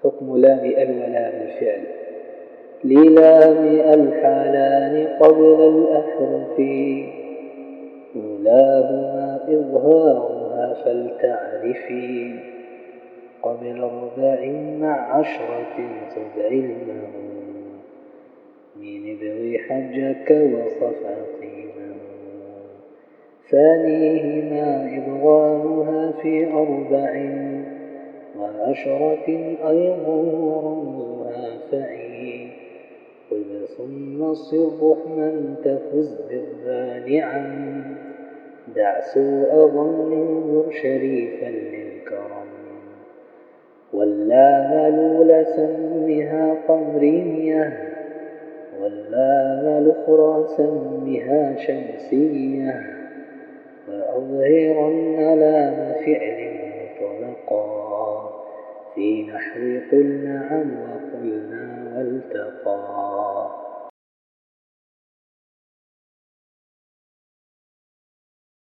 حكم لام ال ولام الفعل. للام الحالان قبل الأحرف، أولاهما إظهارها فلتعرفي، قبل 4 مع 10 خذ علمه، من ابغ حجك وخف عقيمه. ثانيهما إضغامها في 4 و10 أيضا ورمزها فعي، قل ثم صر رحما تفز بالذا نعم، دع سوء ظن زر شريفا للكرم. واللام لول سمها قمرية، واللام الأخرى سمها شمسية، وأظهرن لام فعل مطلقا، في نحو قل نعم وقلنا والتقى.